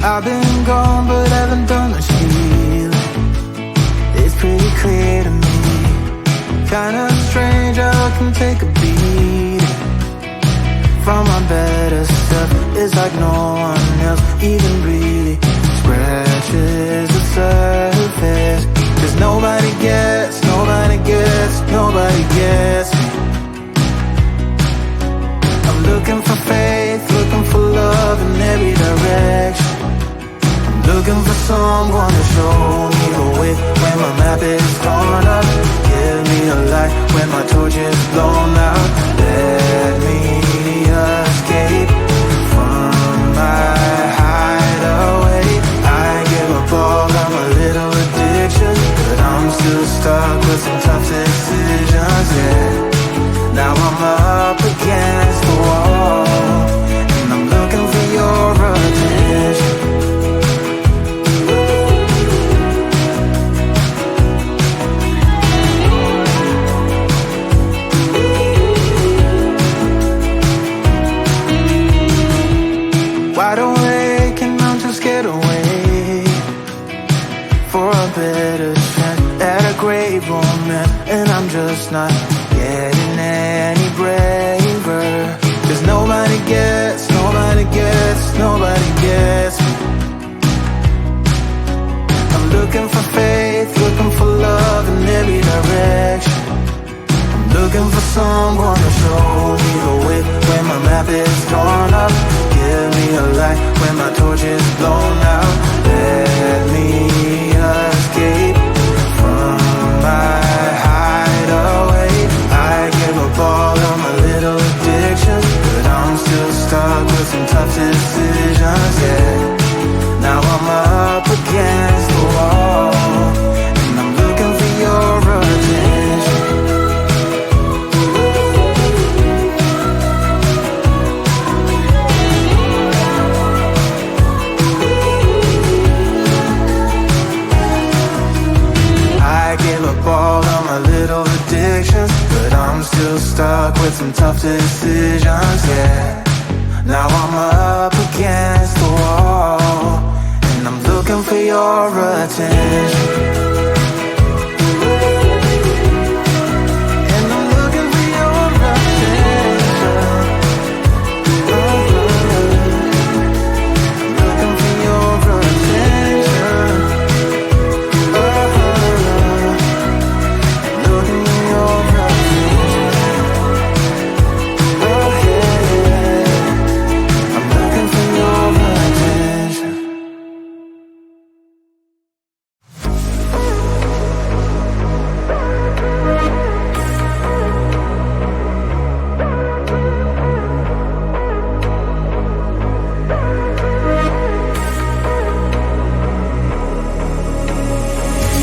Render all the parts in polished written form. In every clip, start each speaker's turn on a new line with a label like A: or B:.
A: I've been gone but haven't done much healing. It's pretty clear to me. Kinda strange how I can take a beat from my better self. It's like no one else even really scratches the surface. 'Cause nobody gets me. I'm looking for faith, looking for love in every direction. I'm looking for someone to show me the way when my map is torn up. Give me a light when my torch is blown out. Let me escape from my hideaway. I give up all of my little addictions, but I'm still stuck with some tough decisions, yeah. Now I'm up against the wall, and I'm looking for your attention. Wide awake and I'm just scared away for a better chance at a great romance, and I'm just not getting any braver. 'Cause nobody gets me. I'm looking for faith, looking for love in every direction. I'm looking for someone to show me the way when my map is torn up. Give me a light when my torch is blown out. Let me escape from my hideaway. I give up all of my little addictions, but I'm still stuck with some tough decisions, yeah. Now I'm up against the wall, and I'm looking for your attention. I give up all of my little addictions, but I'm still stuck with some tough decisions, yeah. Now I'm up against the wall, and I'm looking for your attention. And I'm looking for your attention. I'm looking for your attention. Looking for your attention. Oh yeah, I'm looking for your attention.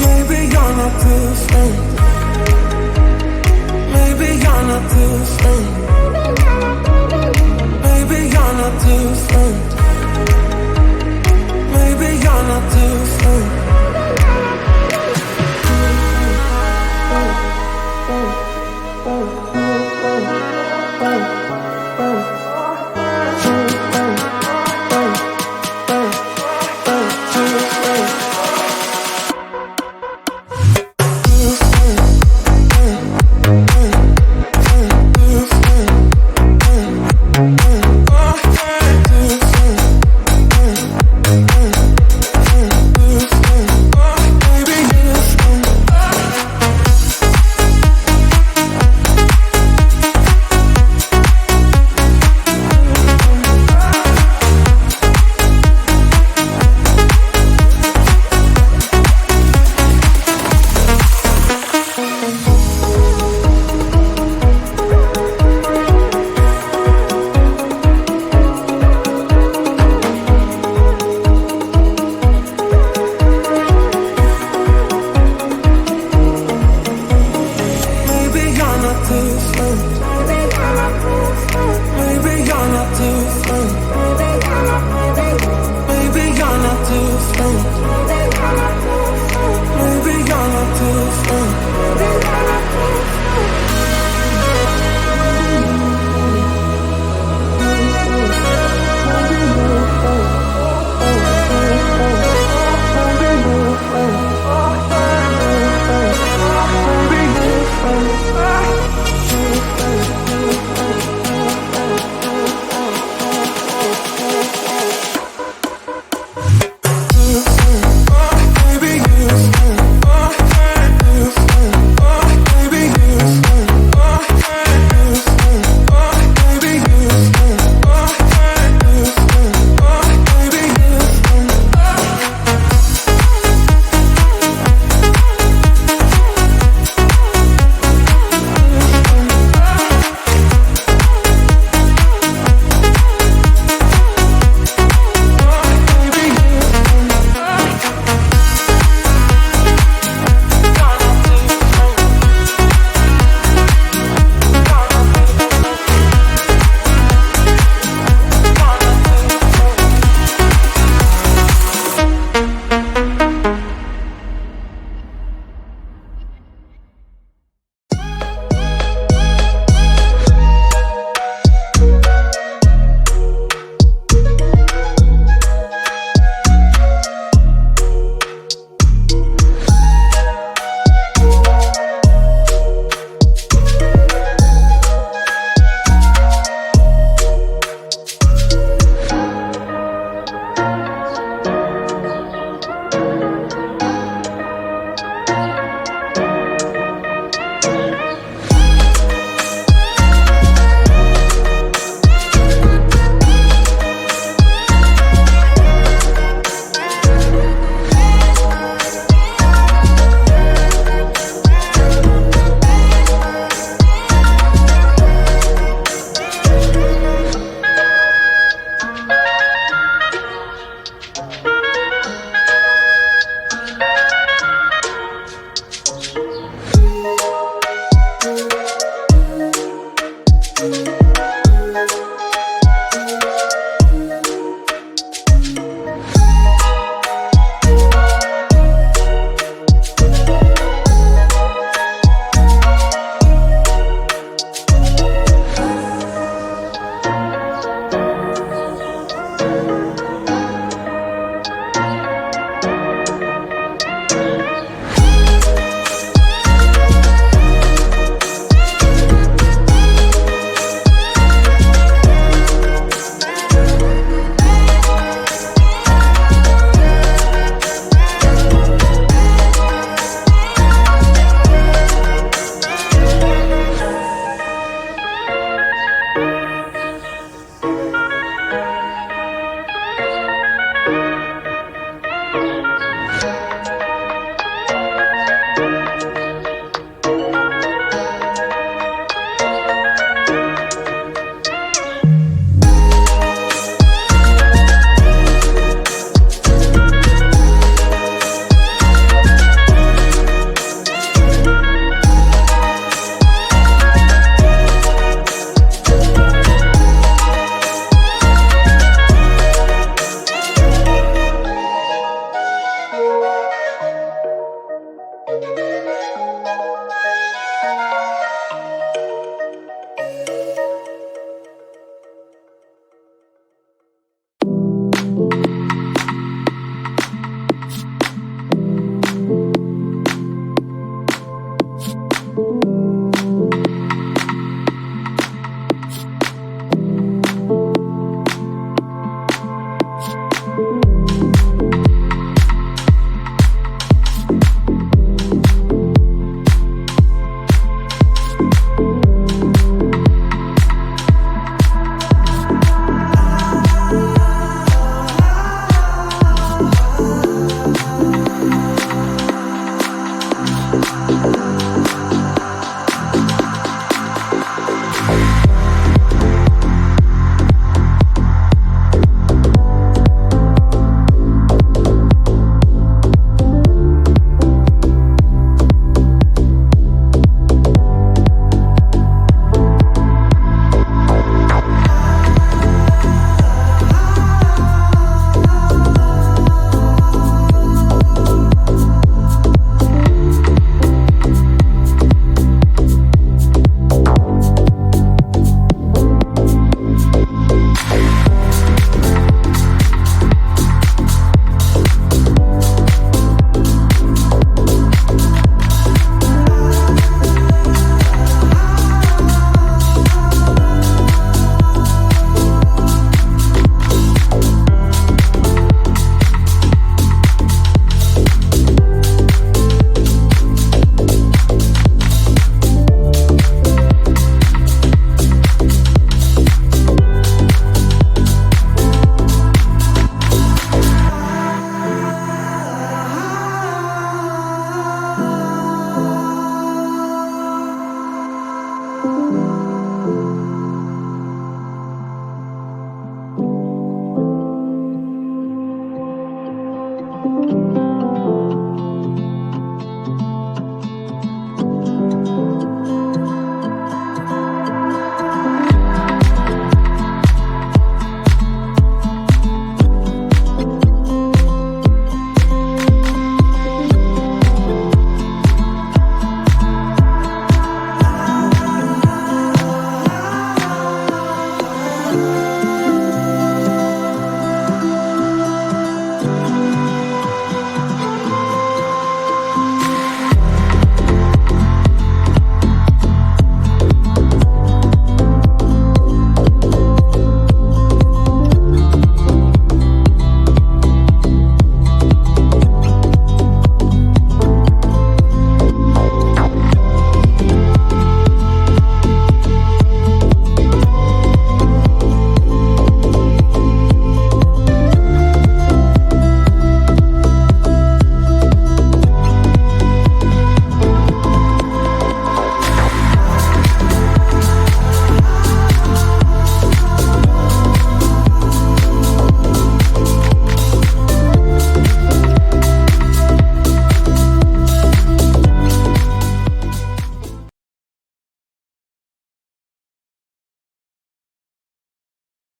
A: Maybe you're not to stay. Maybe you're not to stay. Maybe you're not to stay. Maybe you're not to stay.